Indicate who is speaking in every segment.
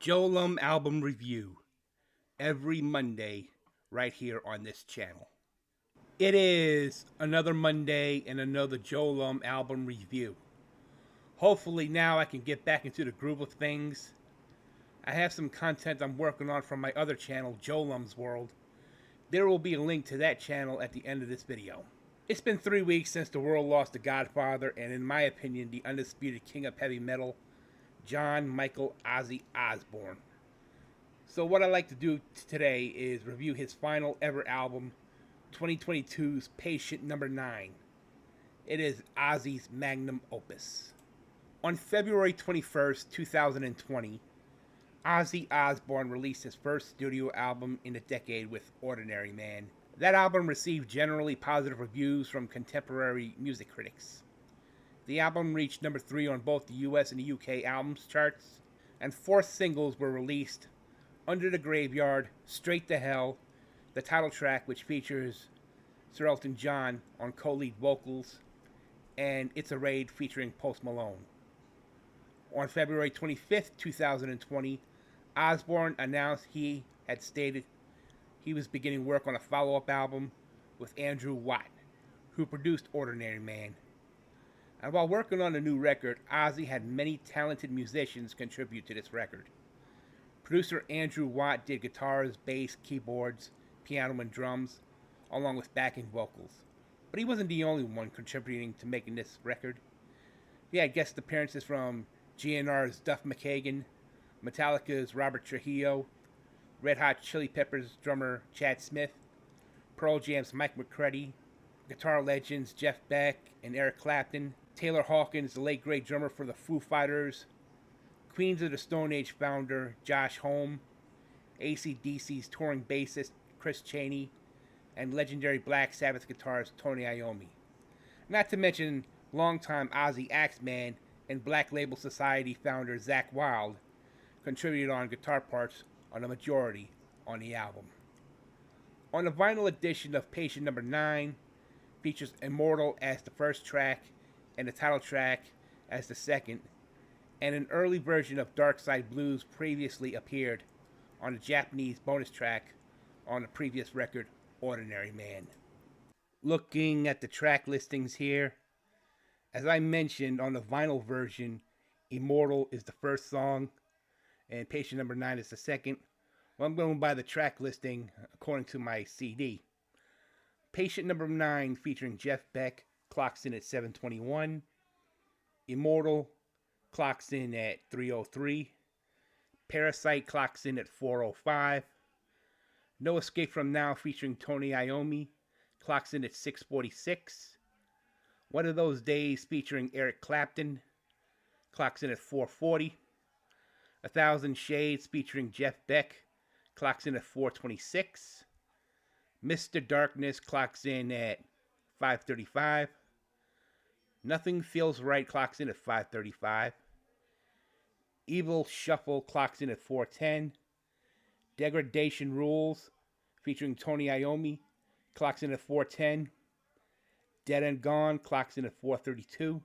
Speaker 1: JoeLumb album review every Monday right here on this channel. It is another Monday and another JoeLumb album review. Hopefully now I can get back into the groove of things. I have some content I'm working on from my other channel, JoeLumb's World. There will be a link to that channel at the end of this video. It's been 3 weeks since the world lost the Godfather and, in my opinion, the undisputed king of heavy metal, John Michael Ozzy Osbourne. So what I'd like to do today is review his final ever album, 2022's Patient Number 9. It is Ozzy's magnum opus. On February 21st, 2020, Ozzy Osbourne released his first studio album in a decade with Ordinary Man. That album received generally positive reviews from contemporary music critics. The album reached number 3 on both the US and the UK albums charts, and 4 singles were released: Under the Graveyard, Straight to Hell, the title track, which features Sir Elton John on co-lead vocals, and It's a Raid featuring Post Malone. On February 25th, 2020, Osbourne announced he had stated he was beginning work on a follow-up album with Andrew Watt, who produced Ordinary Man. And while working on the new record, Ozzy had many talented musicians contribute to this record. Producer Andrew Watt did guitars, bass, keyboards, piano, and drums, along with backing vocals. But he wasn't the only one contributing to making this record. He had guest appearances from GNR's Duff McKagan, Metallica's Robert Trujillo, Red Hot Chili Peppers drummer Chad Smith, Pearl Jam's Mike McCready, guitar legends Jeff Beck and Eric Clapton, Taylor Hawkins, the late great drummer for the Foo Fighters, Queens of the Stone Age founder Josh Homme, AC/DC's touring bassist Chris Chaney, and legendary Black Sabbath guitarist Tony Iommi. Not to mention longtime Ozzy Axeman and Black Label Society founder Zakk Wylde contributed on guitar parts on a majority on the album. On the vinyl edition of Patient Number 9, features Immortal as the first track and the title track as the second, and an early version of Dark Side Blues previously appeared on a Japanese bonus track on the previous record, Ordinary Man. Looking at the track listings here, as I mentioned, on the vinyl version, Immortal is the first song and Patient Number 9 is the second. Well, I'm going by the track listing according to my CD. Patient Number 9, featuring Jeff Beck, clocks in at 7:21. Immortal clocks in at 3:03. Parasite clocks in at 4:05. No Escape From Now, featuring Tony Iommi, clocks in at 6:46. One of Those Days, featuring Eric Clapton, clocks in at 4:40. 1,000 Shades, featuring Jeff Beck, clocks in at 4:26. Mr. Darkness clocks in at 5:35. Nothing Feels Right clocks in at 5:35. Evil Shuffle clocks in at 4:10. Degradation Rules, featuring Tony Iommi, clocks in at 4:10. Dead and Gone clocks in at 4:32.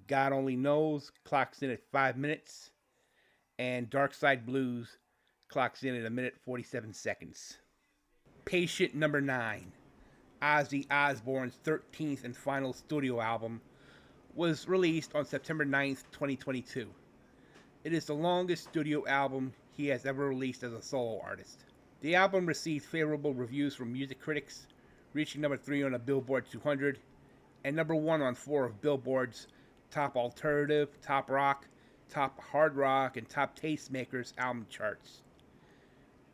Speaker 1: God Only Knows clocks in at 5 minutes. And Dark Side Blues clocks in at 1:47 seconds. Patient Number 9, Ozzy Osbourne's 13th and final studio album, was released on September 9th, 2022. It is the longest studio album he has ever released as a solo artist. The album received favorable reviews from music critics, reaching number 3 on the Billboard 200 and number 1 on 4 of Billboard's Top Alternative, Top Rock, Top Hard Rock, and Top Tastemakers album charts.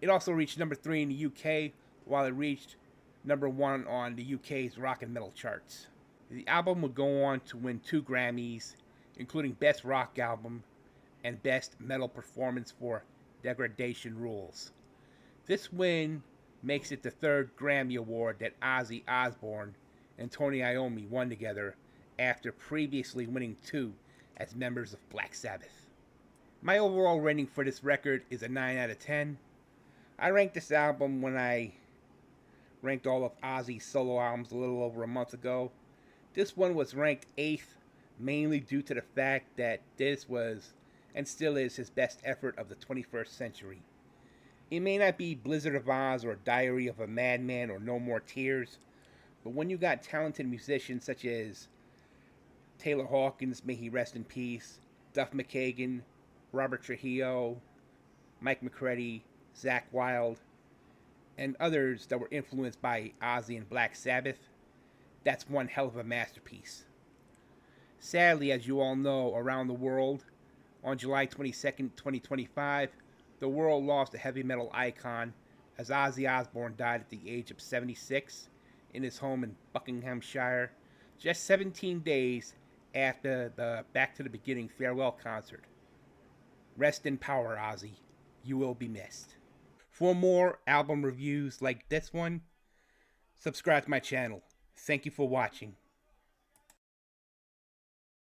Speaker 1: It also reached number 3 in the UK, while it reached number 1 on the UK's rock and metal charts. The album would go on to win 2 Grammys, including Best Rock Album and Best Metal Performance for Degradation Rules. This win makes it the 3rd Grammy Award that Ozzy Osbourne and Tony Iommi won together, after previously winning 2 as members of Black Sabbath. My overall rating for this record is a 9 out of 10. I ranked this album when I ranked all of Ozzy's solo albums a little over a month ago. This one was ranked 8th, mainly due to the fact that this was and still is his best effort of the 21st century. It may not be Blizzard of Oz or Diary of a Madman or No More Tears, but when you got talented musicians such as Taylor Hawkins, may he rest in peace, Duff McKagan, Robert Trujillo, Mike McCready, Zakk Wylde, and others that were influenced by Ozzy and Black Sabbath, that's one hell of a masterpiece. Sadly, as you all know, around the world, on July 22nd, 2025, the world lost a heavy metal icon as Ozzy Osbourne died at the age of 76 in his home in Buckinghamshire, just 17 days after the Back to the Beginning farewell concert. Rest in power, Ozzy. You will be missed. For more album reviews like this one, subscribe to my channel. Thank you for watching.